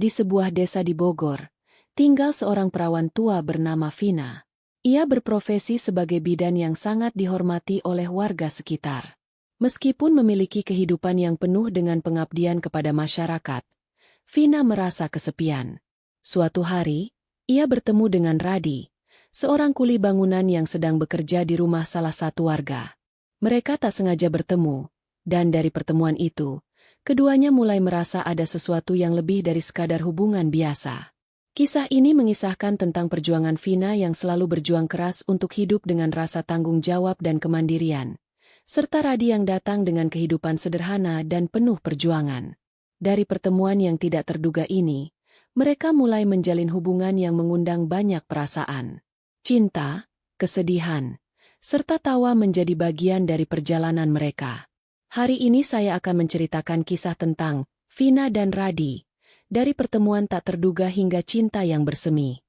Di sebuah desa di Bogor, tinggal seorang perawan tua bernama Vina. Ia berprofesi sebagai bidan yang sangat dihormati oleh warga sekitar. Meskipun memiliki kehidupan yang penuh dengan pengabdian kepada masyarakat, Vina merasa kesepian. Suatu hari, ia bertemu dengan Radi, seorang kuli bangunan yang sedang bekerja di rumah salah satu warga. Mereka tak sengaja bertemu, dan dari pertemuan itu, keduanya mulai merasa ada sesuatu yang lebih dari sekadar hubungan biasa. Kisah ini mengisahkan tentang perjuangan Vina yang selalu berjuang keras untuk hidup dengan rasa tanggung jawab dan kemandirian, serta Radi yang datang dengan kehidupan sederhana dan penuh perjuangan. Dari pertemuan yang tidak terduga ini, mereka mulai menjalin hubungan yang mengundang banyak perasaan. Cinta, kesedihan, serta tawa menjadi bagian dari perjalanan mereka. Hari ini saya akan menceritakan kisah tentang Vina dan Radi, dari pertemuan tak terduga hingga cinta yang bersemi.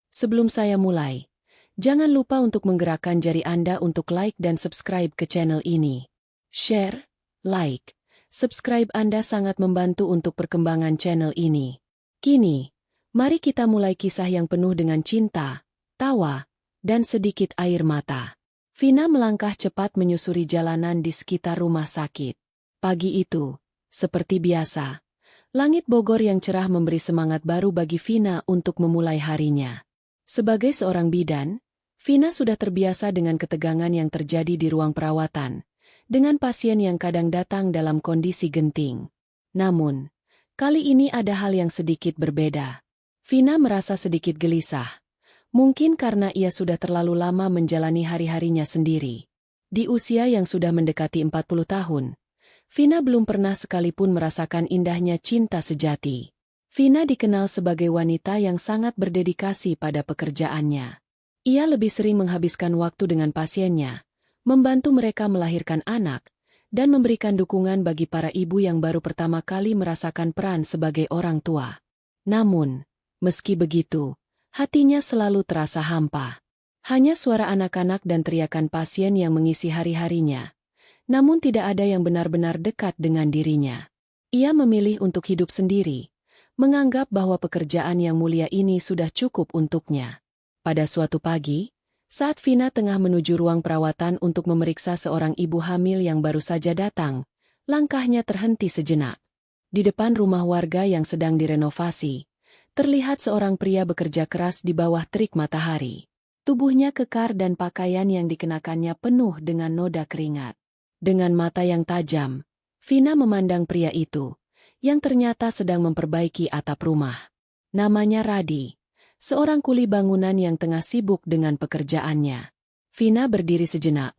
Sebelum saya mulai, jangan lupa untuk menggerakkan jari Anda untuk like dan subscribe ke channel ini. Share, like, subscribe Anda sangat membantu untuk perkembangan channel ini. Kini, mari kita mulai kisah yang penuh dengan cinta, tawa, dan sedikit air mata. Vina melangkah cepat menyusuri jalanan di sekitar rumah sakit. Pagi itu, seperti biasa, langit Bogor yang cerah memberi semangat baru bagi Vina untuk memulai harinya. Sebagai seorang bidan, Vina sudah terbiasa dengan ketegangan yang terjadi di ruang perawatan, dengan pasien yang kadang datang dalam kondisi genting. Namun, kali ini ada hal yang sedikit berbeda. Vina merasa sedikit gelisah. Mungkin karena ia sudah terlalu lama menjalani hari-harinya sendiri. Di usia yang sudah mendekati 40 tahun, Vina belum pernah sekalipun merasakan indahnya cinta sejati. Vina dikenal sebagai wanita yang sangat berdedikasi pada pekerjaannya. Ia lebih sering menghabiskan waktu dengan pasiennya, membantu mereka melahirkan anak, dan memberikan dukungan bagi para ibu yang baru pertama kali merasakan peran sebagai orang tua. Namun, meski begitu, hatinya selalu terasa hampa. Hanya suara anak-anak dan teriakan pasien yang mengisi hari-harinya. Namun tidak ada yang benar-benar dekat dengan dirinya. Ia memilih untuk hidup sendiri, menganggap bahwa pekerjaan yang mulia ini sudah cukup untuknya. Pada suatu pagi, saat Vina tengah menuju ruang perawatan untuk memeriksa seorang ibu hamil yang baru saja datang, langkahnya terhenti sejenak. Di depan rumah warga yang sedang direnovasi, terlihat seorang pria bekerja keras di bawah terik matahari. Tubuhnya kekar dan pakaian yang dikenakannya penuh dengan noda keringat. Dengan mata yang tajam, Vina memandang pria itu, yang ternyata sedang memperbaiki atap rumah. Namanya Radi, seorang kuli bangunan yang tengah sibuk dengan pekerjaannya. Vina berdiri sejenak,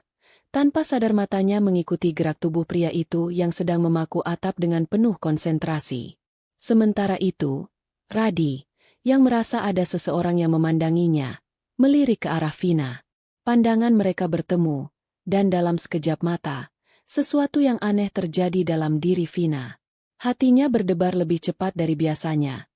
tanpa sadar matanya mengikuti gerak tubuh pria itu yang sedang memaku atap dengan penuh konsentrasi. Sementara itu, Radi, yang merasa ada seseorang yang memandanginya, melirik ke arah Vina. Pandangan mereka bertemu, dan dalam sekejap mata, sesuatu yang aneh terjadi dalam diri Vina. Hatinya berdebar lebih cepat dari biasanya,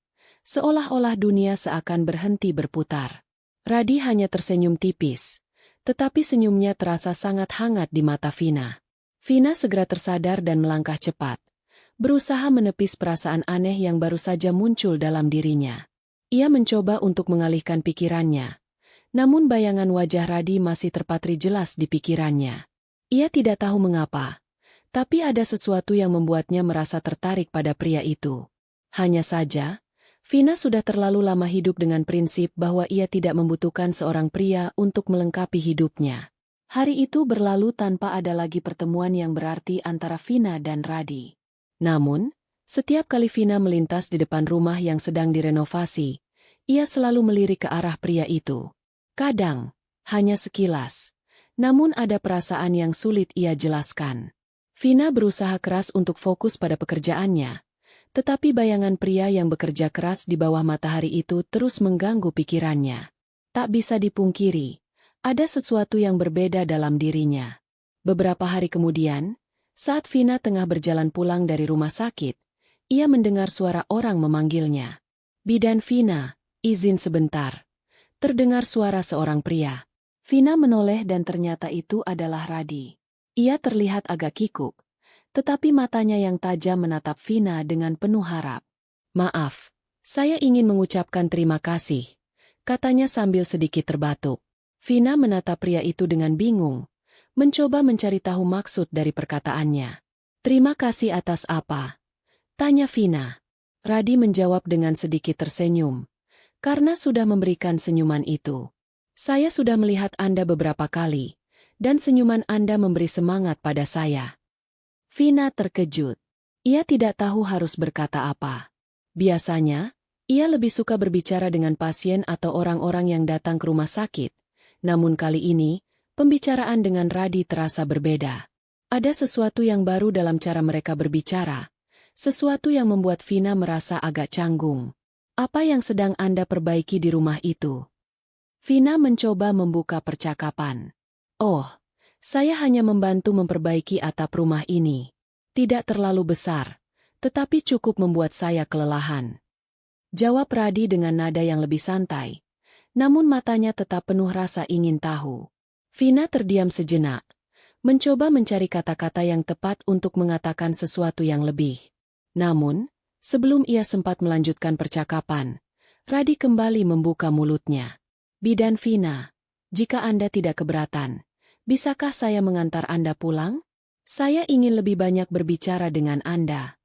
seolah-olah dunia seakan berhenti berputar. Radi hanya tersenyum tipis, tetapi senyumnya terasa sangat hangat di mata Vina. Vina segera tersadar dan melangkah cepat, berusaha menepis perasaan aneh yang baru saja muncul dalam dirinya. Ia mencoba untuk mengalihkan pikirannya, namun bayangan wajah Radi masih terpatri jelas di pikirannya. Ia tidak tahu mengapa, tapi ada sesuatu yang membuatnya merasa tertarik pada pria itu. Hanya saja, Vina sudah terlalu lama hidup dengan prinsip bahwa ia tidak membutuhkan seorang pria untuk melengkapi hidupnya. Hari itu berlalu tanpa ada lagi pertemuan yang berarti antara Vina dan Radi. Namun, setiap kali Vina melintas di depan rumah yang sedang direnovasi, ia selalu melirik ke arah pria itu. Kadang, hanya sekilas, namun ada perasaan yang sulit ia jelaskan. Vina berusaha keras untuk fokus pada pekerjaannya, tetapi bayangan pria yang bekerja keras di bawah matahari itu terus mengganggu pikirannya. Tak bisa dipungkiri, ada sesuatu yang berbeda dalam dirinya. Beberapa hari kemudian, saat Vina tengah berjalan pulang dari rumah sakit, ia mendengar suara orang memanggilnya. "Bidan Vina, izin sebentar." Terdengar suara seorang pria. Vina menoleh dan ternyata itu adalah Radi. Ia terlihat agak kikuk, tetapi matanya yang tajam menatap Vina dengan penuh harap. "Maaf, Saya ingin mengucapkan terima kasih, katanya sambil sedikit terbatuk. Vina menatap pria itu dengan bingung, mencoba mencari tahu maksud dari perkataannya. Terima kasih atas apa? Tanya Vina. Radi menjawab dengan sedikit tersenyum, karena sudah memberikan senyuman itu. Saya sudah melihat Anda beberapa kali, dan senyuman Anda memberi semangat pada saya. Vina terkejut. Ia tidak tahu harus berkata apa. Biasanya, ia lebih suka berbicara dengan pasien atau orang-orang yang datang ke rumah sakit. Namun kali ini, pembicaraan dengan Radi terasa berbeda. Ada sesuatu yang baru dalam cara mereka berbicara. Sesuatu yang membuat Vina merasa agak canggung. Apa yang sedang Anda perbaiki di rumah itu? Vina mencoba membuka percakapan. Oh, saya hanya membantu memperbaiki atap rumah ini. Tidak terlalu besar, tetapi cukup membuat saya kelelahan. Jawab Radi dengan nada yang lebih santai. Namun matanya tetap penuh rasa ingin tahu. Vina terdiam sejenak, mencoba mencari kata-kata yang tepat untuk mengatakan sesuatu yang lebih. Namun, sebelum ia sempat melanjutkan percakapan, Radi kembali membuka mulutnya. Bidan Vina, jika Anda tidak keberatan, bisakah saya mengantar Anda pulang? Saya ingin lebih banyak berbicara dengan Anda.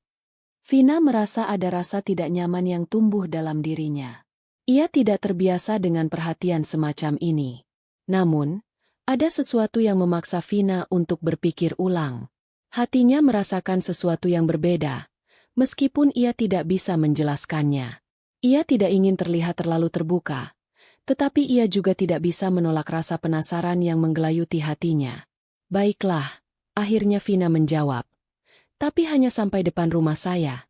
Vina merasa ada rasa tidak nyaman yang tumbuh dalam dirinya. Ia tidak terbiasa dengan perhatian semacam ini. Namun, ada sesuatu yang memaksa Vina untuk berpikir ulang. Hatinya merasakan sesuatu yang berbeda, meskipun ia tidak bisa menjelaskannya. Ia tidak ingin terlihat terlalu terbuka, tetapi ia juga tidak bisa menolak rasa penasaran yang menggelayuti hatinya. Baiklah, akhirnya Vina menjawab. Tapi hanya sampai depan rumah saya.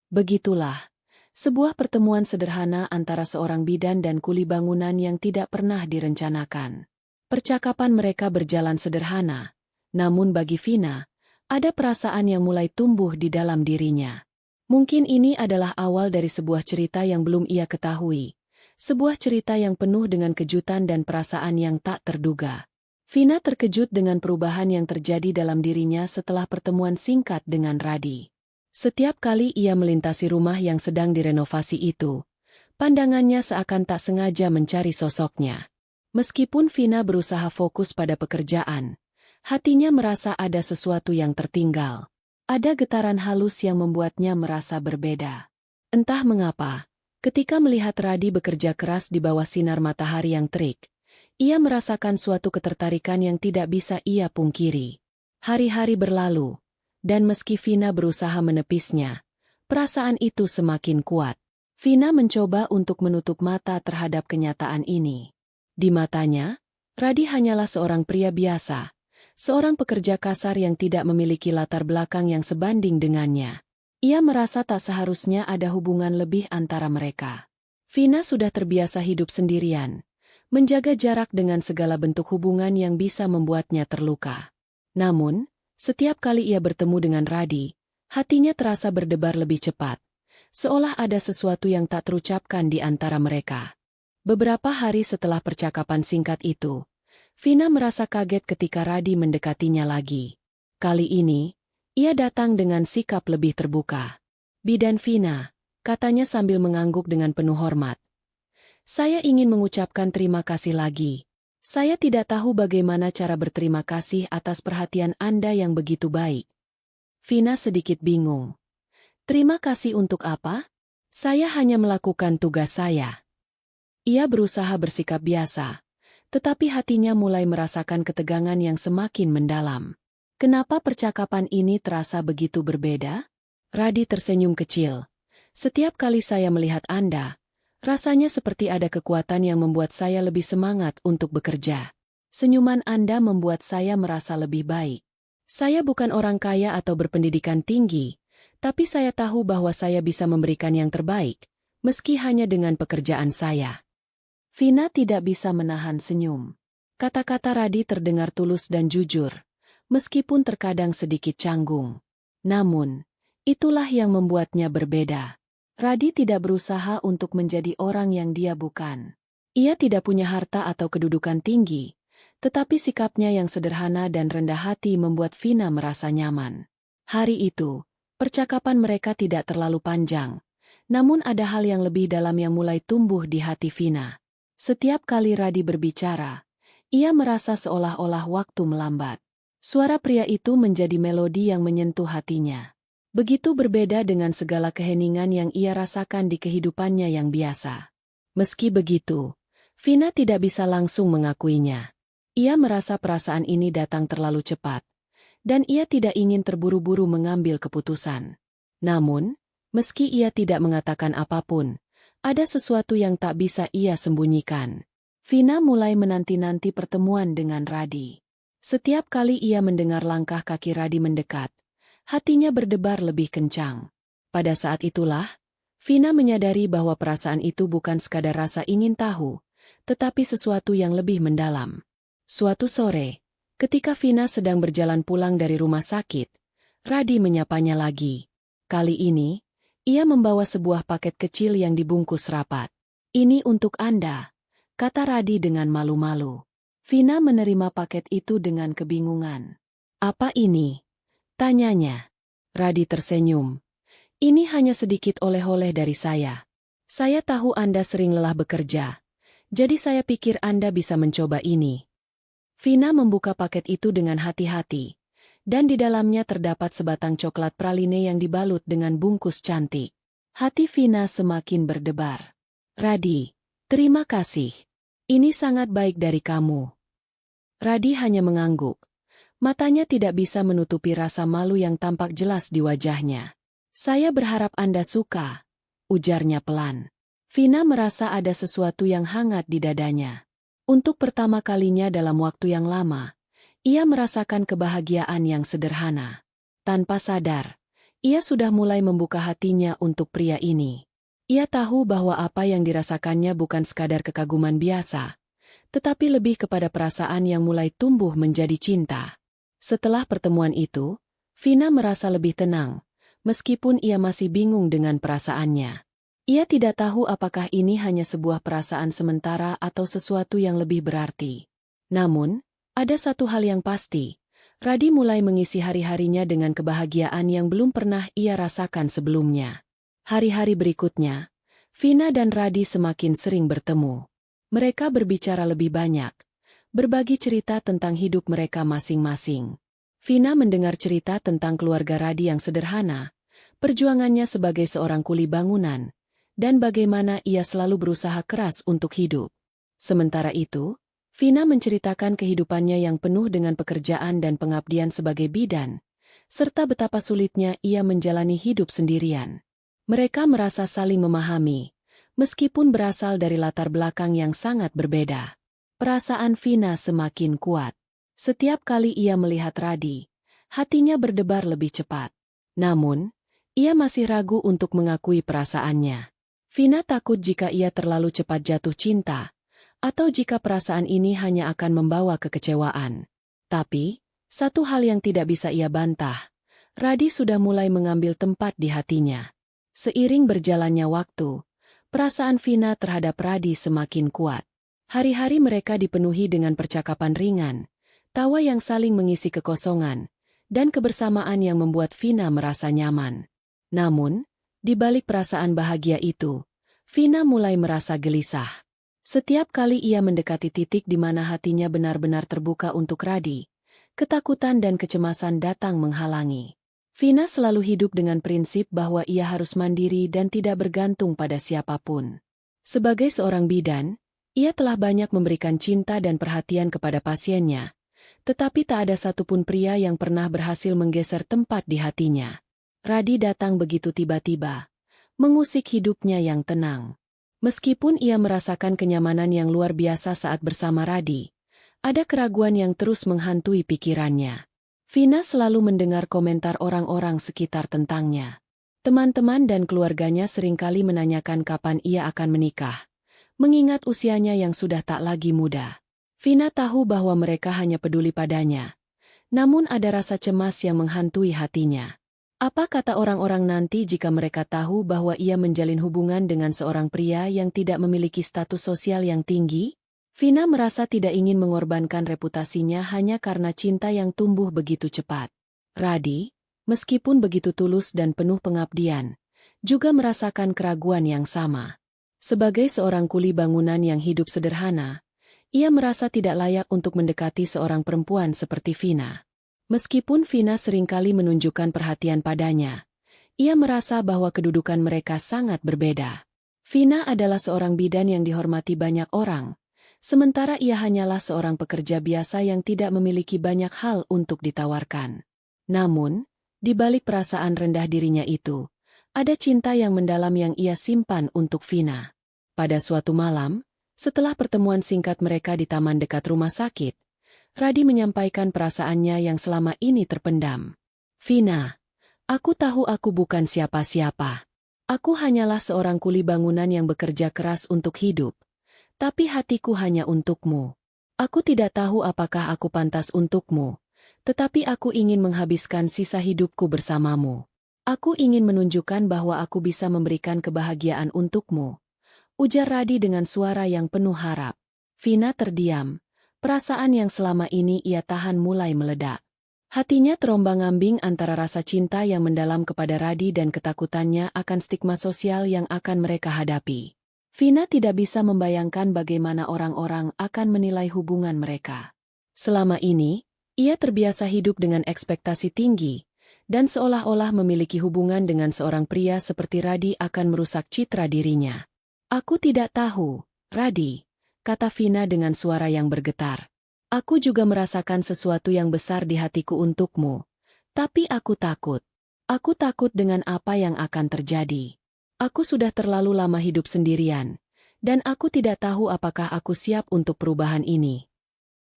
Begitulah. Sebuah pertemuan sederhana antara seorang bidan dan kuli bangunan yang tidak pernah direncanakan. Percakapan mereka berjalan sederhana, namun bagi Vina, ada perasaan yang mulai tumbuh di dalam dirinya. Mungkin ini adalah awal dari sebuah cerita yang belum ia ketahui, sebuah cerita yang penuh dengan kejutan dan perasaan yang tak terduga. Vina terkejut dengan perubahan yang terjadi dalam dirinya setelah pertemuan singkat dengan Radi. Setiap kali ia melintasi rumah yang sedang direnovasi itu, pandangannya seakan tak sengaja mencari sosoknya. Meskipun Vina berusaha fokus pada pekerjaan, hatinya merasa ada sesuatu yang tertinggal. Ada getaran halus yang membuatnya merasa berbeda. Entah mengapa, ketika melihat Radi bekerja keras di bawah sinar matahari yang terik, ia merasakan suatu ketertarikan yang tidak bisa ia pungkiri. Hari-hari berlalu. Dan meski Vina berusaha menepisnya, perasaan itu semakin kuat. Vina mencoba untuk menutup mata terhadap kenyataan ini. Di matanya, Radi hanyalah seorang pria biasa, seorang pekerja kasar yang tidak memiliki latar belakang yang sebanding dengannya. Ia merasa tak seharusnya ada hubungan lebih antara mereka. Vina sudah terbiasa hidup sendirian, menjaga jarak dengan segala bentuk hubungan yang bisa membuatnya terluka. Namun, setiap kali ia bertemu dengan Radi, hatinya terasa berdebar lebih cepat, seolah ada sesuatu yang tak terucapkan di antara mereka. Beberapa hari setelah percakapan singkat itu, Vina merasa kaget ketika Radi mendekatinya lagi. Kali ini, ia datang dengan sikap lebih terbuka. Bidan Vina, katanya sambil mengangguk dengan penuh hormat. Saya ingin mengucapkan terima kasih lagi. Saya tidak tahu bagaimana cara berterima kasih atas perhatian Anda yang begitu baik. Vina sedikit bingung. Terima kasih untuk apa? Saya hanya melakukan tugas saya. Ia berusaha bersikap biasa, tetapi hatinya mulai merasakan ketegangan yang semakin mendalam. Kenapa percakapan ini terasa begitu berbeda? Radi tersenyum kecil. Setiap kali saya melihat Anda, rasanya seperti ada kekuatan yang membuat saya lebih semangat untuk bekerja. Senyuman Anda membuat saya merasa lebih baik. Saya bukan orang kaya atau berpendidikan tinggi, tapi saya tahu bahwa saya bisa memberikan yang terbaik, meski hanya dengan pekerjaan saya. Vina tidak bisa menahan senyum. Kata-kata Radi terdengar tulus dan jujur, meskipun terkadang sedikit canggung. Namun, itulah yang membuatnya berbeda. Radi tidak berusaha untuk menjadi orang yang dia bukan. Ia tidak punya harta atau kedudukan tinggi, tetapi sikapnya yang sederhana dan rendah hati membuat Vina merasa nyaman. Hari itu, percakapan mereka tidak terlalu panjang, Namun ada hal yang lebih dalam yang mulai tumbuh di hati Vina. Setiap kali Radi berbicara, ia merasa seolah-olah waktu melambat. Suara pria itu menjadi melodi yang menyentuh hatinya. Begitu berbeda dengan segala keheningan yang ia rasakan di kehidupannya yang biasa. Meski begitu, Vina tidak bisa langsung mengakuinya. Ia merasa perasaan ini datang terlalu cepat, dan ia tidak ingin terburu-buru mengambil keputusan. Namun, meski ia tidak mengatakan apapun, ada sesuatu yang tak bisa ia sembunyikan. Vina mulai menanti-nanti pertemuan dengan Radi. Setiap kali ia mendengar langkah kaki Radi mendekat, hatinya berdebar lebih kencang. Pada saat itulah, Vina menyadari bahwa perasaan itu bukan sekadar rasa ingin tahu, tetapi sesuatu yang lebih mendalam. Suatu sore, ketika Vina sedang berjalan pulang dari rumah sakit, Radi menyapanya lagi. Kali ini, ia membawa sebuah paket kecil yang dibungkus rapat. "Ini untuk Anda," kata Radi dengan malu-malu. Vina menerima paket itu dengan kebingungan. "Apa ini?" tanyanya. Radi tersenyum. "Ini hanya sedikit oleh-oleh dari saya. Saya tahu Anda sering lelah bekerja, jadi saya pikir Anda bisa mencoba ini." Vina membuka paket itu dengan hati-hati, dan di dalamnya terdapat sebatang coklat praline yang dibalut dengan bungkus cantik. Hati Vina semakin berdebar. "Radi, terima kasih. Ini sangat baik dari kamu." Radi hanya mengangguk. Matanya tidak bisa menutupi rasa malu yang tampak jelas di wajahnya. "Saya berharap Anda suka," ujarnya pelan. Vina merasa ada sesuatu yang hangat di dadanya. Untuk pertama kalinya dalam waktu yang lama, ia merasakan kebahagiaan yang sederhana. Tanpa sadar, ia sudah mulai membuka hatinya untuk pria ini. Ia tahu bahwa apa yang dirasakannya bukan sekadar kekaguman biasa, tetapi lebih kepada perasaan yang mulai tumbuh menjadi cinta. Setelah pertemuan itu, Vina merasa lebih tenang, meskipun ia masih bingung dengan perasaannya. Ia tidak tahu apakah ini hanya sebuah perasaan sementara atau sesuatu yang lebih berarti. Namun, ada satu hal yang pasti, Radi mulai mengisi hari-harinya dengan kebahagiaan yang belum pernah ia rasakan sebelumnya. Hari-hari berikutnya, Vina dan Radi semakin sering bertemu. Mereka berbicara lebih banyak, berbagi cerita tentang hidup mereka masing-masing. Vina mendengar cerita tentang keluarga Radi yang sederhana, perjuangannya sebagai seorang kuli bangunan, dan bagaimana ia selalu berusaha keras untuk hidup. Sementara itu, Vina menceritakan kehidupannya yang penuh dengan pekerjaan dan pengabdian sebagai bidan, serta betapa sulitnya ia menjalani hidup sendirian. Mereka merasa saling memahami, meskipun berasal dari latar belakang yang sangat berbeda. Perasaan Vina semakin kuat. Setiap kali ia melihat Radi, hatinya berdebar lebih cepat. Namun, ia masih ragu untuk mengakui perasaannya. Vina takut jika ia terlalu cepat jatuh cinta, atau jika perasaan ini hanya akan membawa kekecewaan. Tapi, satu hal yang tidak bisa ia bantah, Radi sudah mulai mengambil tempat di hatinya. Seiring berjalannya waktu, perasaan Vina terhadap Radi semakin kuat. Hari-hari mereka dipenuhi dengan percakapan ringan, tawa yang saling mengisi kekosongan, dan kebersamaan yang membuat Vina merasa nyaman. Namun, di balik perasaan bahagia itu, Vina mulai merasa gelisah. Setiap kali ia mendekati titik di mana hatinya benar-benar terbuka untuk Radi, ketakutan dan kecemasan datang menghalangi. Vina selalu hidup dengan prinsip bahwa ia harus mandiri dan tidak bergantung pada siapapun. Sebagai seorang bidan, ia telah banyak memberikan cinta dan perhatian kepada pasiennya, tetapi tak ada satupun pria yang pernah berhasil menggeser tempat di hatinya. Radi datang begitu tiba-tiba, mengusik hidupnya yang tenang. Meskipun ia merasakan kenyamanan yang luar biasa saat bersama Radi, ada keraguan yang terus menghantui pikirannya. Vina selalu mendengar komentar orang-orang sekitar tentangnya. Teman-teman dan keluarganya seringkali menanyakan kapan ia akan menikah, mengingat usianya yang sudah tak lagi muda. Vina tahu bahwa mereka hanya peduli padanya, namun ada rasa cemas yang menghantui hatinya. Apa kata orang-orang nanti jika mereka tahu bahwa ia menjalin hubungan dengan seorang pria yang tidak memiliki status sosial yang tinggi? Vina merasa tidak ingin mengorbankan reputasinya hanya karena cinta yang tumbuh begitu cepat. Radi, meskipun begitu tulus dan penuh pengabdian, juga merasakan keraguan yang sama. Sebagai seorang kuli bangunan yang hidup sederhana, ia merasa tidak layak untuk mendekati seorang perempuan seperti Vina. Meskipun Vina seringkali menunjukkan perhatian padanya, ia merasa bahwa kedudukan mereka sangat berbeda. Vina adalah seorang bidan yang dihormati banyak orang, sementara ia hanyalah seorang pekerja biasa yang tidak memiliki banyak hal untuk ditawarkan. Namun, di balik perasaan rendah dirinya itu, ada cinta yang mendalam yang ia simpan untuk Vina. Pada suatu malam, setelah pertemuan singkat mereka di taman dekat rumah sakit, Radi menyampaikan perasaannya yang selama ini terpendam. "Vina, aku tahu aku bukan siapa-siapa. Aku hanyalah seorang kuli bangunan yang bekerja keras untuk hidup. Tapi hatiku hanya untukmu. Aku tidak tahu apakah aku pantas untukmu, tetapi aku ingin menghabiskan sisa hidupku bersamamu. Aku ingin menunjukkan bahwa aku bisa memberikan kebahagiaan untukmu," ujar Radi dengan suara yang penuh harap. Vina terdiam. Perasaan yang selama ini ia tahan mulai meledak. Hatinya terombang-ambing antara rasa cinta yang mendalam kepada Radi dan ketakutannya akan stigma sosial yang akan mereka hadapi. Vina tidak bisa membayangkan bagaimana orang-orang akan menilai hubungan mereka. Selama ini, ia terbiasa hidup dengan ekspektasi tinggi, dan seolah-olah memiliki hubungan dengan seorang pria seperti Radi akan merusak citra dirinya. "Aku tidak tahu, Radi," kata Vina dengan suara yang bergetar. "Aku juga merasakan sesuatu yang besar di hatiku untukmu, tapi aku takut. Aku takut dengan apa yang akan terjadi. Aku sudah terlalu lama hidup sendirian, dan aku tidak tahu apakah aku siap untuk perubahan ini."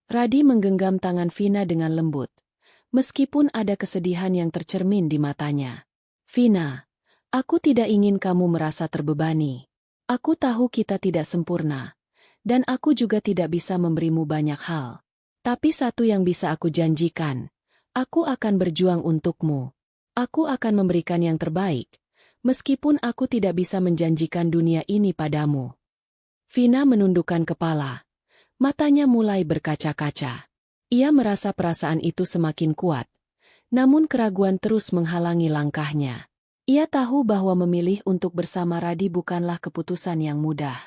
Radi menggenggam tangan Vina dengan lembut, meskipun ada kesedihan yang tercermin di matanya. "Vina, aku tidak ingin kamu merasa terbebani. Aku tahu kita tidak sempurna, dan aku juga tidak bisa memberimu banyak hal. Tapi satu yang bisa aku janjikan, aku akan berjuang untukmu. Aku akan memberikan yang terbaik, meskipun aku tidak bisa menjanjikan dunia ini padamu." Vina menundukkan kepala. Matanya mulai berkaca-kaca. Ia merasa perasaan itu semakin kuat, namun keraguan terus menghalangi langkahnya. Ia tahu bahwa memilih untuk bersama Radi bukanlah keputusan yang mudah.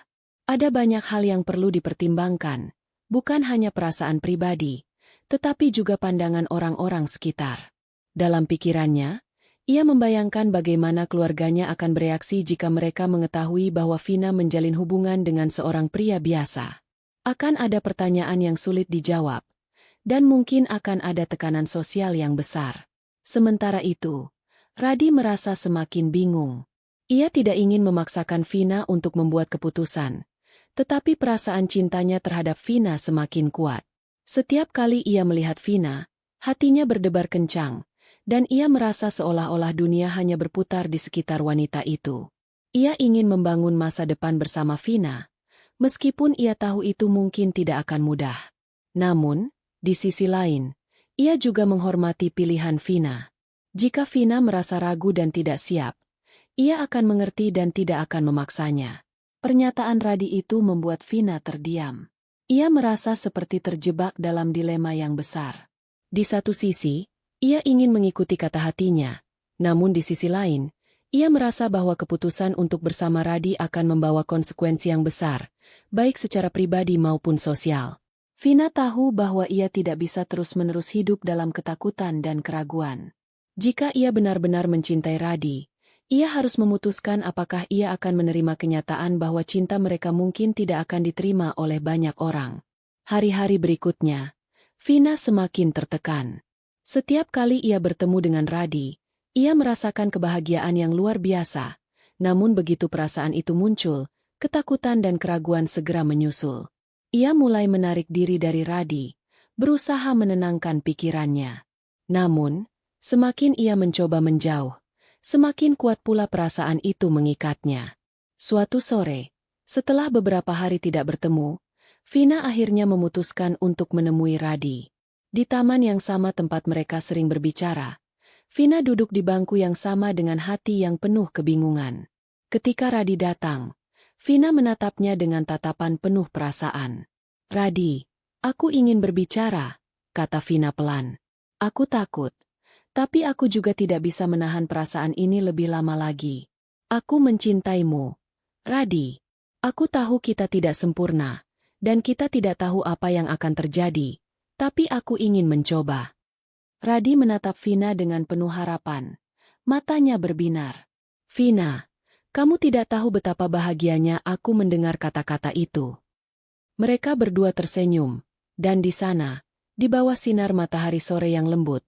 Ada banyak hal yang perlu dipertimbangkan, bukan hanya perasaan pribadi, tetapi juga pandangan orang-orang sekitar. Dalam pikirannya, ia membayangkan bagaimana keluarganya akan bereaksi jika mereka mengetahui bahwa Vina menjalin hubungan dengan seorang pria biasa. Akan ada pertanyaan yang sulit dijawab, dan mungkin akan ada tekanan sosial yang besar. Sementara itu, Radi merasa semakin bingung. Ia tidak ingin memaksakan Vina untuk membuat keputusan, tetapi perasaan cintanya terhadap Vina semakin kuat. Setiap kali ia melihat Vina, hatinya berdebar kencang, dan ia merasa seolah-olah dunia hanya berputar di sekitar wanita itu. Ia ingin membangun masa depan bersama Vina, meskipun ia tahu itu mungkin tidak akan mudah. Namun, di sisi lain, ia juga menghormati pilihan Vina. Jika Vina merasa ragu dan tidak siap, ia akan mengerti dan tidak akan memaksanya. Pernyataan Radi itu membuat Vina terdiam. Ia merasa seperti terjebak dalam dilema yang besar. Di satu sisi, ia ingin mengikuti kata hatinya, namun di sisi lain, ia merasa bahwa keputusan untuk bersama Radi akan membawa konsekuensi yang besar, baik secara pribadi maupun sosial. Vina tahu bahwa ia tidak bisa terus-menerus hidup dalam ketakutan dan keraguan. Jika ia benar-benar mencintai Radi, ia harus memutuskan apakah ia akan menerima kenyataan bahwa cinta mereka mungkin tidak akan diterima oleh banyak orang. Hari-hari berikutnya, Vina semakin tertekan. Setiap kali ia bertemu dengan Radi, ia merasakan kebahagiaan yang luar biasa. Namun begitu perasaan itu muncul, ketakutan dan keraguan segera menyusul. Ia mulai menarik diri dari Radi, berusaha menenangkan pikirannya. Namun, semakin ia mencoba menjauh, semakin kuat pula perasaan itu mengikatnya. Suatu sore, setelah beberapa hari tidak bertemu, Vina akhirnya memutuskan untuk menemui Radi. Di taman yang sama tempat mereka sering berbicara, Vina duduk di bangku yang sama dengan hati yang penuh kebingungan. Ketika Radi datang, Vina menatapnya dengan tatapan penuh perasaan. "Radi, aku ingin berbicara," kata Vina pelan. "Aku takut. Tapi aku juga tidak bisa menahan perasaan ini lebih lama lagi." Aku mencintaimu, Radi. Aku tahu kita tidak sempurna, dan kita tidak tahu apa yang akan terjadi, tapi aku ingin mencoba. Radi menatap Vina dengan penuh harapan. Matanya berbinar. Vina, kamu tidak tahu betapa bahagianya aku mendengar kata-kata itu. Mereka berdua tersenyum, dan di sana, di bawah sinar matahari sore yang lembut,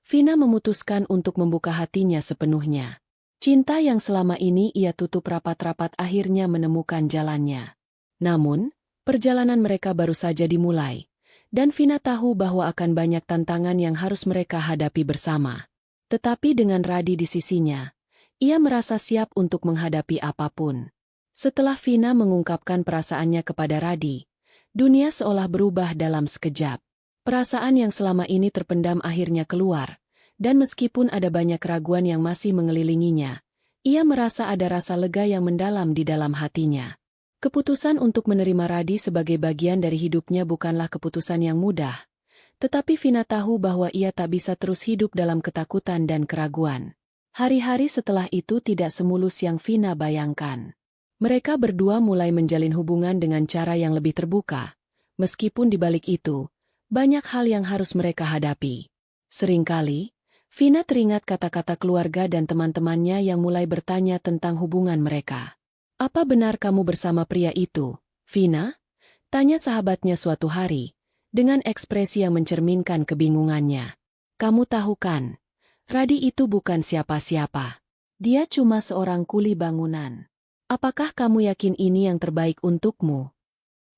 Vina memutuskan untuk membuka hatinya sepenuhnya. Cinta yang selama ini ia tutup rapat-rapat akhirnya menemukan jalannya. Namun, perjalanan mereka baru saja dimulai, dan Vina tahu bahwa akan banyak tantangan yang harus mereka hadapi bersama. Tetapi dengan Radi di sisinya, ia merasa siap untuk menghadapi apapun. Setelah Vina mengungkapkan perasaannya kepada Radi, dunia seolah berubah dalam sekejap. Perasaan yang selama ini terpendam akhirnya keluar. Dan meskipun ada banyak keraguan yang masih mengelilinginya, ia merasa ada rasa lega yang mendalam di dalam hatinya. Keputusan untuk menerima Radi sebagai bagian dari hidupnya bukanlah keputusan yang mudah, tetapi Vina tahu bahwa ia tak bisa terus hidup dalam ketakutan dan keraguan. Hari-hari setelah itu tidak semulus yang Vina bayangkan. Mereka berdua mulai menjalin hubungan dengan cara yang lebih terbuka, meskipun di balik itu, banyak hal yang harus mereka hadapi. Seringkali, Vina teringat kata-kata keluarga dan teman-temannya yang mulai bertanya tentang hubungan mereka. "Apa benar kamu bersama pria itu, Vina?" tanya sahabatnya suatu hari, dengan ekspresi yang mencerminkan kebingungannya. "Kamu tahu kan, Radi itu bukan siapa-siapa. Dia cuma seorang kuli bangunan. Apakah kamu yakin ini yang terbaik untukmu?"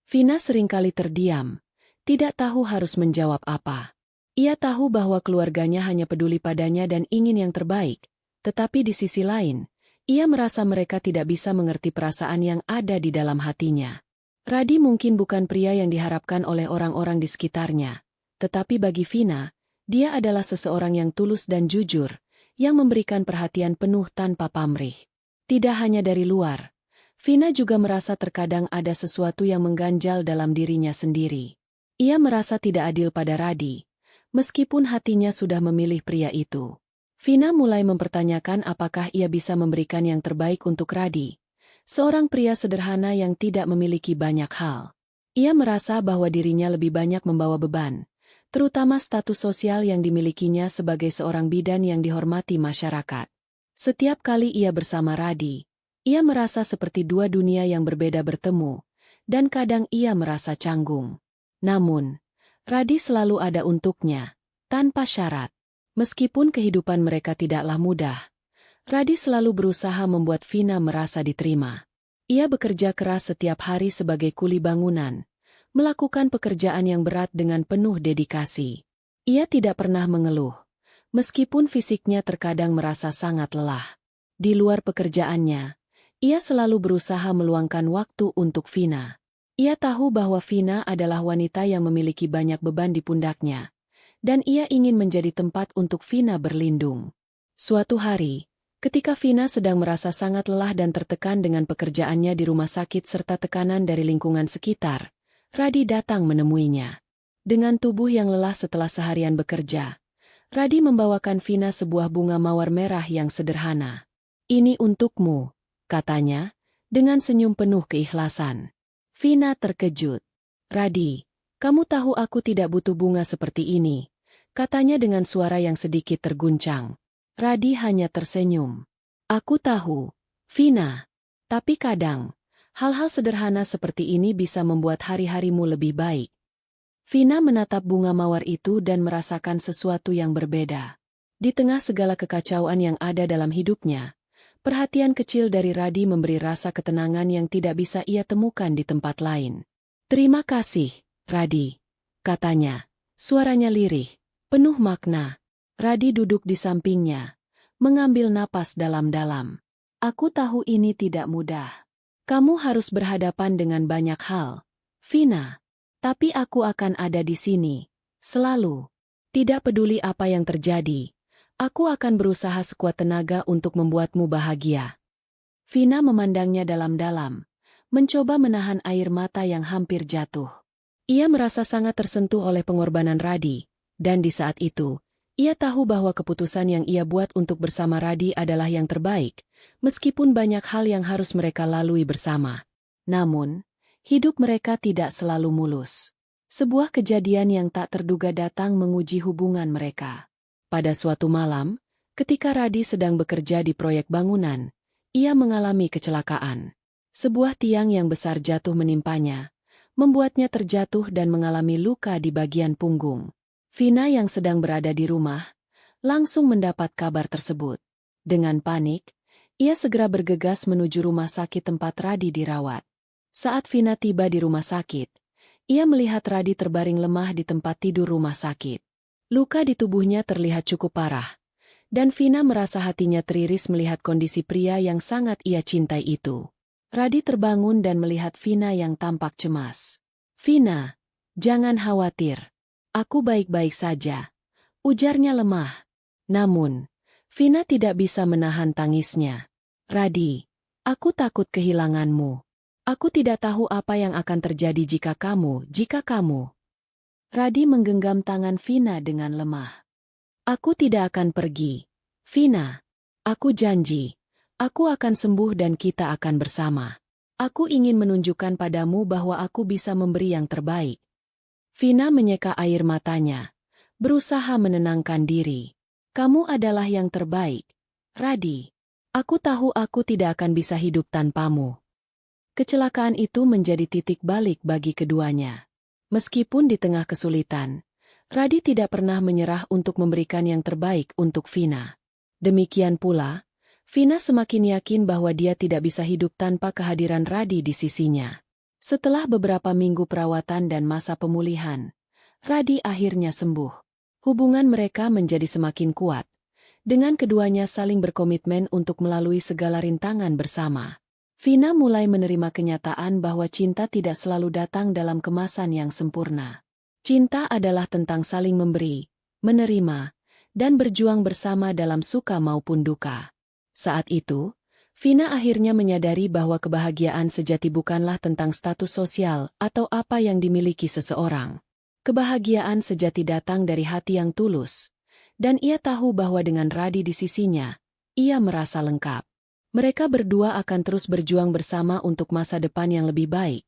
Vina seringkali terdiam, tidak tahu harus menjawab apa. Ia tahu bahwa keluarganya hanya peduli padanya dan ingin yang terbaik, tetapi di sisi lain, ia merasa mereka tidak bisa mengerti perasaan yang ada di dalam hatinya. Radi mungkin bukan pria yang diharapkan oleh orang-orang di sekitarnya, tetapi bagi Vina, dia adalah seseorang yang tulus dan jujur, yang memberikan perhatian penuh tanpa pamrih. Tidak hanya dari luar, Vina juga merasa terkadang ada sesuatu yang mengganjal dalam dirinya sendiri. Ia merasa tidak adil pada Radi. Meskipun hatinya sudah memilih pria itu, Vina mulai mempertanyakan apakah ia bisa memberikan yang terbaik untuk Radi, seorang pria sederhana yang tidak memiliki banyak hal. Ia merasa bahwa dirinya lebih banyak membawa beban, terutama status sosial yang dimilikinya sebagai seorang bidan yang dihormati masyarakat. Setiap kali ia bersama Radi, ia merasa seperti dua dunia yang berbeda bertemu, dan kadang ia merasa canggung. Namun, Radi selalu ada untuknya, tanpa syarat. Meskipun kehidupan mereka tidaklah mudah, Radi selalu berusaha membuat Vina merasa diterima. Ia bekerja keras setiap hari sebagai kuli bangunan, melakukan pekerjaan yang berat dengan penuh dedikasi. Ia tidak pernah mengeluh, meskipun fisiknya terkadang merasa sangat lelah. Di luar pekerjaannya, ia selalu berusaha meluangkan waktu untuk Vina. Ia tahu bahwa Vina adalah wanita yang memiliki banyak beban di pundaknya, dan ia ingin menjadi tempat untuk Vina berlindung. Suatu hari, ketika Vina sedang merasa sangat lelah dan tertekan dengan pekerjaannya di rumah sakit serta tekanan dari lingkungan sekitar, Radi datang menemuinya. Dengan tubuh yang lelah setelah seharian bekerja, Radi membawakan Vina sebuah bunga mawar merah yang sederhana. "Ini untukmu," katanya, dengan senyum penuh keikhlasan. Vina terkejut. "Radi, kamu tahu aku tidak butuh bunga seperti ini," katanya dengan suara yang sedikit terguncang. Radi hanya tersenyum. "Aku tahu, Vina. Tapi kadang, hal-hal sederhana seperti ini bisa membuat hari-harimu lebih baik." Vina menatap bunga mawar itu dan merasakan sesuatu yang berbeda. Di tengah segala kekacauan yang ada dalam hidupnya, perhatian kecil dari Radi memberi rasa ketenangan yang tidak bisa ia temukan di tempat lain. "Terima kasih, Radi," katanya. Suaranya lirih, penuh makna. Radi duduk di sampingnya, mengambil napas dalam-dalam. "Aku tahu ini tidak mudah. Kamu harus berhadapan dengan banyak hal, Vina. Tapi aku akan ada di sini, selalu. Tidak peduli apa yang terjadi. Aku akan berusaha sekuat tenaga untuk membuatmu bahagia." Vina memandangnya dalam-dalam, mencoba menahan air mata yang hampir jatuh. Ia merasa sangat tersentuh oleh pengorbanan Radi, dan di saat itu, Ia tahu bahwa keputusan yang ia buat untuk bersama Radi adalah yang terbaik, meskipun banyak hal yang harus mereka lalui bersama. Namun, hidup mereka tidak selalu mulus. Sebuah kejadian yang tak terduga datang menguji hubungan mereka. Pada suatu malam, ketika Radi sedang bekerja di proyek bangunan, ia mengalami kecelakaan. Sebuah tiang yang besar jatuh menimpanya, membuatnya terjatuh dan mengalami luka di bagian punggung. Vina yang sedang berada di rumah, langsung mendapat kabar tersebut. Dengan panik, ia segera bergegas menuju rumah sakit tempat Radi dirawat. Saat Vina tiba di rumah sakit, ia melihat Radi terbaring lemah di tempat tidur rumah sakit. Luka di tubuhnya terlihat cukup parah, dan Vina merasa hatinya teriris melihat kondisi pria yang sangat ia cintai itu. Radi terbangun dan melihat Vina yang tampak cemas. "Vina, jangan khawatir. Aku baik-baik saja," ujarnya lemah. Namun, Vina tidak bisa menahan tangisnya. "Radi, aku takut kehilanganmu. Aku tidak tahu apa yang akan terjadi jika kamu. Radi menggenggam tangan Vina dengan lemah. "Aku tidak akan pergi. Vina, aku janji. Aku akan sembuh dan kita akan bersama. Aku ingin menunjukkan padamu bahwa aku bisa memberi yang terbaik." Vina menyeka air matanya, berusaha menenangkan diri. "Kamu adalah yang terbaik, Radi. Aku tahu aku tidak akan bisa hidup tanpamu." Kecelakaan itu menjadi titik balik bagi keduanya. Meskipun di tengah kesulitan, Radi tidak pernah menyerah untuk memberikan yang terbaik untuk Vina. Demikian pula, Vina semakin yakin bahwa dia tidak bisa hidup tanpa kehadiran Radi di sisinya. Setelah beberapa minggu perawatan dan masa pemulihan, Radi akhirnya sembuh. Hubungan mereka menjadi semakin kuat, dengan keduanya saling berkomitmen untuk melalui segala rintangan bersama. Vina mulai menerima kenyataan bahwa cinta tidak selalu datang dalam kemasan yang sempurna. Cinta adalah tentang saling memberi, menerima, dan berjuang bersama dalam suka maupun duka. Saat itu, Vina akhirnya menyadari bahwa kebahagiaan sejati bukanlah tentang status sosial atau apa yang dimiliki seseorang. Kebahagiaan sejati datang dari hati yang tulus, dan ia tahu bahwa dengan Radi di sisinya, ia merasa lengkap. Mereka berdua akan terus berjuang bersama untuk masa depan yang lebih baik,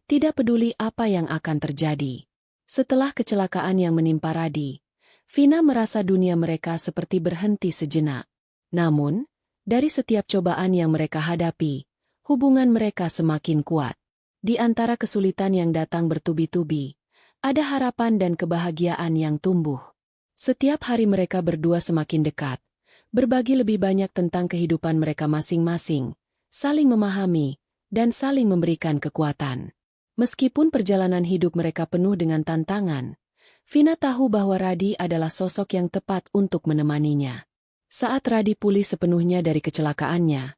tidak peduli apa yang akan terjadi. Setelah kecelakaan yang menimpa Radi, Vina merasa dunia mereka seperti berhenti sejenak. Namun, dari setiap cobaan yang mereka hadapi, hubungan mereka semakin kuat. Di antara kesulitan yang datang bertubi-tubi, ada harapan dan kebahagiaan yang tumbuh. Setiap hari mereka berdua semakin dekat, berbagi lebih banyak tentang kehidupan mereka masing-masing, saling memahami, dan saling memberikan kekuatan. Meskipun perjalanan hidup mereka penuh dengan tantangan, Vina tahu bahwa Radi adalah sosok yang tepat untuk menemaninya. Saat Radi pulih sepenuhnya dari kecelakaannya,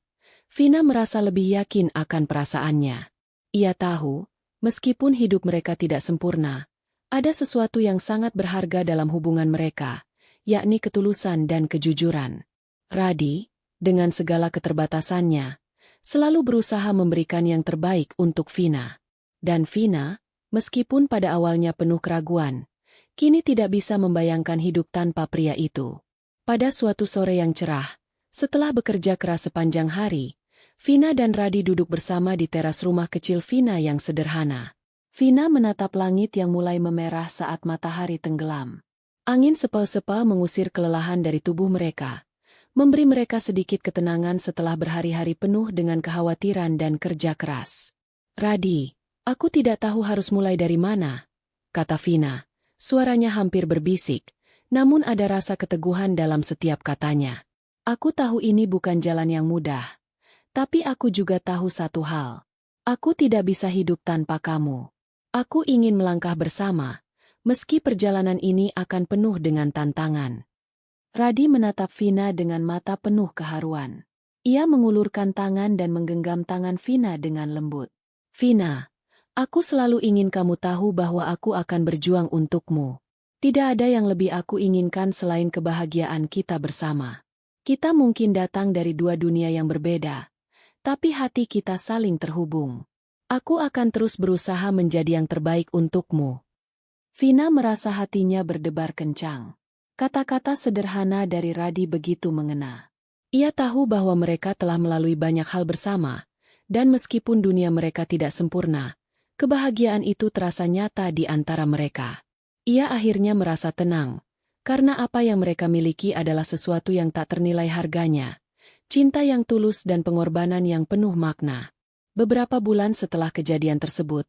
Vina merasa lebih yakin akan perasaannya. Ia tahu, meskipun hidup mereka tidak sempurna, ada sesuatu yang sangat berharga dalam hubungan mereka, yakni ketulusan dan kejujuran. Radi, dengan segala keterbatasannya, selalu berusaha memberikan yang terbaik untuk Vina. Dan Vina, meskipun pada awalnya penuh keraguan, kini tidak bisa membayangkan hidup tanpa pria itu. Pada suatu sore yang cerah, setelah bekerja keras sepanjang hari, Vina dan Radi duduk bersama di teras rumah kecil Vina yang sederhana. Vina menatap langit yang mulai memerah saat matahari tenggelam. Angin sepel-sepel mengusir kelelahan dari tubuh mereka, memberi mereka sedikit ketenangan setelah berhari-hari penuh dengan kekhawatiran dan kerja keras. "Radi, aku tidak tahu harus mulai dari mana," kata Vina. Suaranya hampir berbisik, namun ada rasa keteguhan dalam setiap katanya. "Aku tahu ini bukan jalan yang mudah. Tapi aku juga tahu satu hal. Aku tidak bisa hidup tanpa kamu. Aku ingin melangkah bersama, meski perjalanan ini akan penuh dengan tantangan." Radi menatap Vina dengan mata penuh keharuan. Ia mengulurkan tangan dan menggenggam tangan Vina dengan lembut. "Vina, aku selalu ingin kamu tahu bahwa aku akan berjuang untukmu. Tidak ada yang lebih aku inginkan selain kebahagiaan kita bersama. Kita mungkin datang dari dua dunia yang berbeda, tapi hati kita saling terhubung. Aku akan terus berusaha menjadi yang terbaik untukmu." Vina merasa hatinya berdebar kencang. Kata-kata sederhana dari Radi begitu mengena. Ia tahu bahwa mereka telah melalui banyak hal bersama, dan meskipun dunia mereka tidak sempurna, kebahagiaan itu terasa nyata di antara mereka. Ia akhirnya merasa tenang, karena apa yang mereka miliki adalah sesuatu yang tak ternilai harganya, cinta yang tulus dan pengorbanan yang penuh makna. Beberapa bulan setelah kejadian tersebut,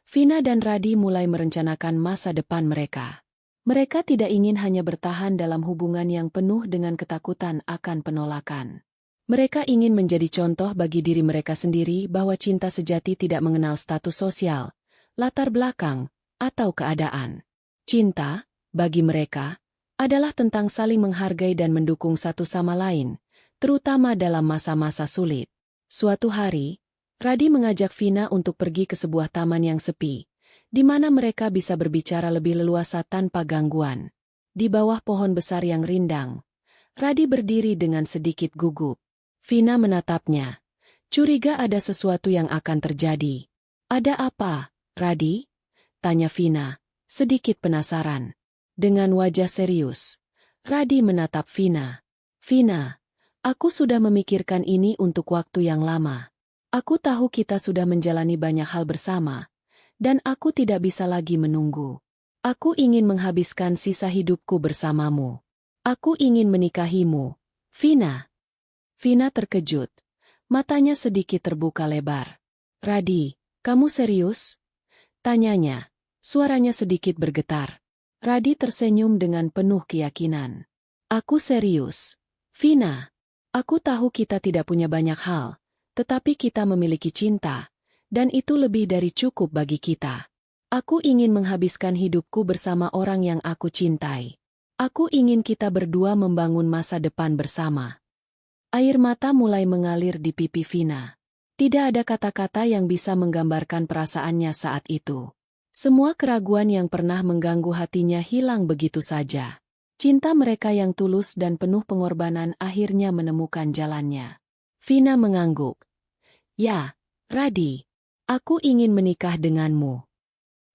Vina dan Radi mulai merencanakan masa depan mereka. Mereka tidak ingin hanya bertahan dalam hubungan yang penuh dengan ketakutan akan penolakan. Mereka ingin menjadi contoh bagi diri mereka sendiri bahwa cinta sejati tidak mengenal status sosial, latar belakang, atau keadaan. Cinta, bagi mereka, adalah tentang saling menghargai dan mendukung satu sama lain, terutama dalam masa-masa sulit. Suatu hari, Radi mengajak Vina untuk pergi ke sebuah taman yang sepi, di mana mereka bisa berbicara lebih leluasa tanpa gangguan. Di bawah pohon besar yang rindang, Radi berdiri dengan sedikit gugup. Vina menatapnya. Curiga ada sesuatu yang akan terjadi. Ada apa, Radi? Tanya Vina, sedikit penasaran. Dengan wajah serius, Radi menatap Vina. Vina, aku sudah memikirkan ini untuk waktu yang lama. Aku tahu kita sudah menjalani banyak hal bersama, dan aku tidak bisa lagi menunggu. Aku ingin menghabiskan sisa hidupku bersamamu. Aku ingin menikahimu, Vina. Vina terkejut. Matanya sedikit terbuka lebar. Radi, kamu serius? Tanyanya. Suaranya sedikit bergetar. Radi tersenyum dengan penuh keyakinan. Aku serius. Vina, aku tahu kita tidak punya banyak hal, tetapi kita memiliki cinta. Dan itu lebih dari cukup bagi kita. Aku ingin menghabiskan hidupku bersama orang yang aku cintai. Aku ingin kita berdua membangun masa depan bersama. Air mata mulai mengalir di pipi Vina. Tidak ada kata-kata yang bisa menggambarkan perasaannya saat itu. Semua keraguan yang pernah mengganggu hatinya hilang begitu saja. Cinta mereka yang tulus dan penuh pengorbanan akhirnya menemukan jalannya. Vina mengangguk. Ya, Radi. Aku ingin menikah denganmu.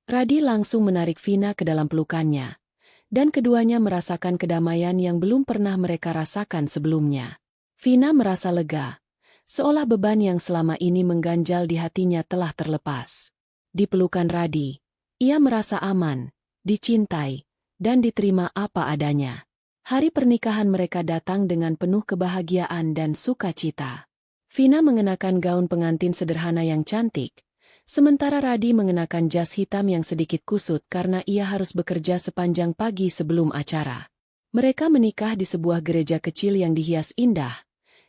Radi langsung menarik Vina ke dalam pelukannya, dan keduanya merasakan kedamaian yang belum pernah mereka rasakan sebelumnya. Vina merasa lega, seolah beban yang selama ini mengganjal di hatinya telah terlepas. Di pelukan Radi, ia merasa aman, dicintai, dan diterima apa adanya. Hari pernikahan mereka datang dengan penuh kebahagiaan dan sukacita. Vina mengenakan gaun pengantin sederhana yang cantik, sementara Radi mengenakan jas hitam yang sedikit kusut karena ia harus bekerja sepanjang pagi sebelum acara. Mereka menikah di sebuah gereja kecil yang dihias indah,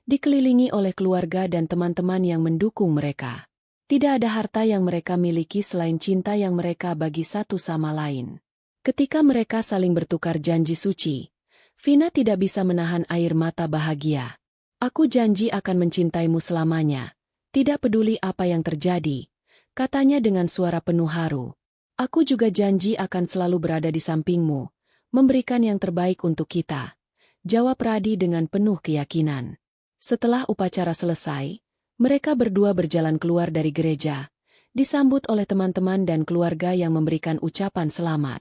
dikelilingi oleh keluarga dan teman-teman yang mendukung mereka. Tidak ada harta yang mereka miliki selain cinta yang mereka bagi satu sama lain. Ketika mereka saling bertukar janji suci, Vina tidak bisa menahan air mata bahagia. Aku janji akan mencintaimu selamanya, tidak peduli apa yang terjadi, katanya dengan suara penuh haru. Aku juga janji akan selalu berada di sampingmu, memberikan yang terbaik untuk kita, jawab Radi dengan penuh keyakinan. Setelah upacara selesai, mereka berdua berjalan keluar dari gereja, disambut oleh teman-teman dan keluarga yang memberikan ucapan selamat.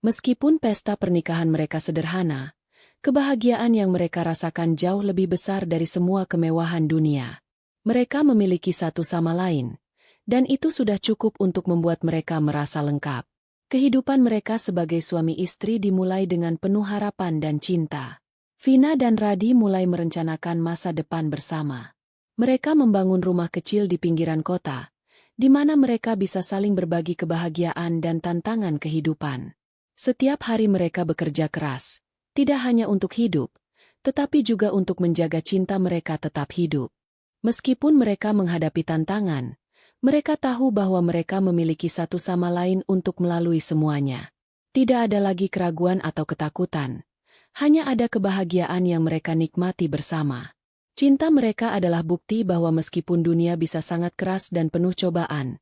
Meskipun pesta pernikahan mereka sederhana, kebahagiaan yang mereka rasakan jauh lebih besar dari semua kemewahan dunia. Mereka memiliki satu sama lain, dan itu sudah cukup untuk membuat mereka merasa lengkap. Kehidupan mereka sebagai suami istri dimulai dengan penuh harapan dan cinta. Vina dan Radi mulai merencanakan masa depan bersama. Mereka membangun rumah kecil di pinggiran kota, di mana mereka bisa saling berbagi kebahagiaan dan tantangan kehidupan. Setiap hari mereka bekerja keras, tidak hanya untuk hidup, tetapi juga untuk menjaga cinta mereka tetap hidup. Meskipun mereka menghadapi tantangan, mereka tahu bahwa mereka memiliki satu sama lain untuk melalui semuanya. Tidak ada lagi keraguan atau ketakutan, hanya ada kebahagiaan yang mereka nikmati bersama. Cinta mereka adalah bukti bahwa meskipun dunia bisa sangat keras dan penuh cobaan,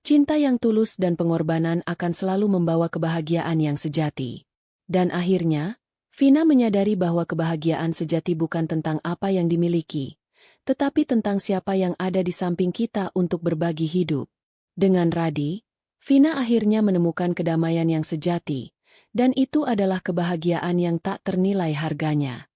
cinta yang tulus dan pengorbanan akan selalu membawa kebahagiaan yang sejati. Dan akhirnya, Vina menyadari bahwa kebahagiaan sejati bukan tentang apa yang dimiliki, tetapi tentang siapa yang ada di samping kita untuk berbagi hidup. Dengan Radi, Vina akhirnya menemukan kedamaian yang sejati, Dan itu adalah kebahagiaan yang tak ternilai harganya.